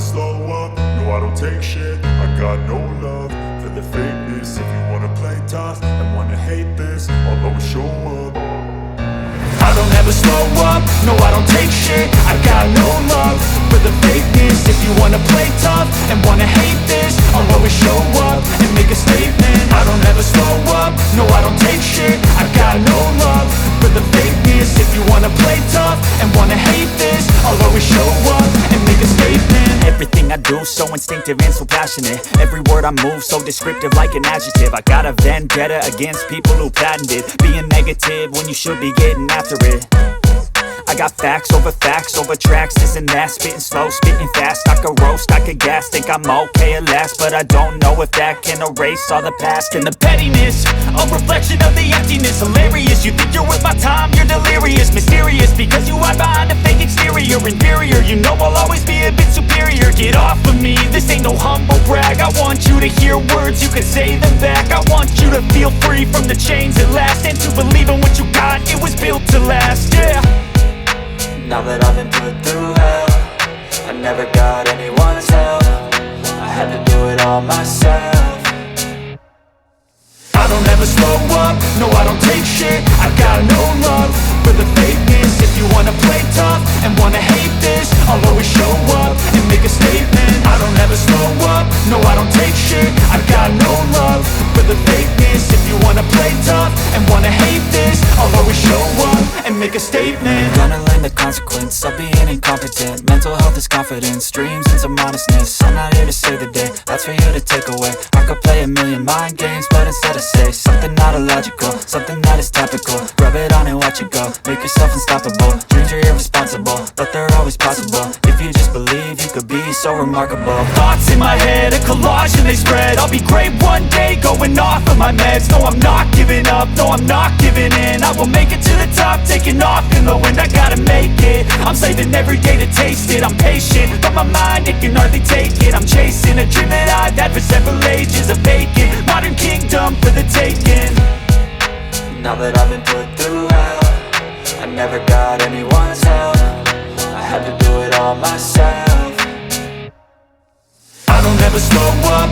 slow up, no I don't take shit. I got no love for the fakeness. If you wanna play tough and wanna hate this, I'll always show up. I don't ever slow up, no I don't take shit. I got no love for the fakeness. If you wanna play tough and wanna hate this, I'll always show up and make a statement. I don't ever slow up, no I don't take shit. I got no love for the fakeness. If you wanna play tough and wanna hate this, I'll always show up and make a statement. Everything I do so instinctive and so passionate. Every word I move so descriptive like an adjective. I got a vendetta against people who patented being negative when you should be getting after it. I got facts over tracks, this and that. Spitting slow, spitting fast, I could roast, I could gas. Think I'm okay at last, but I don't know if that can erase all the past. And the pettiness, a reflection of the emptiness. Hilarious, you think you're worth my time, you're delirious. Mysterious, because you hide behind a fake exterior. Inferior, you know I'll always be a bit superior. Get off of me, this ain't no humble brag. I want you to hear words, you can say them back. I want you to feel free from the chains at last, and to believe in what you got, it was built to last, yeah. Now that I've been put through hell, I never got anyone's help. I had to do it all myself. I don't ever slow up, no I don't take shit. I got no love for the fakeness. If you wanna play tough and wanna hate this, I'll always show up and make a statement. I don't ever slow up, no I don't take shit. I got no love for the fakeness. If you wanna play tough and wanna hate this, I'll always show up and make a statement. Gonna learn the consequence of being incompetent. Mental health is confidence, dreams and some honestness. I'm not here to save the day, that's for you to take away. I could play a million mind games, but instead I say something not illogical, something that is topical. Rub it on and watch it go, make yourself unstoppable. Dreams are irresponsible, but they're always possible. If you just believe, you could be so remarkable. Thoughts in my head, a collage and they spread. I'll be great one day, going off of my meds. No, I'm not giving up, no, I'm not giving in. I will make it to the top, taking off in the wind. I gotta make it, I'm saving every day to taste it. I'm patient, but my mind, it can hardly take it. I'm chasing a dream that I've had for several ages. A vacant, modern kingdom for the taking. Now that I've been put through hell, I never got anyone's help. I had to do it all myself. I don't ever slow up,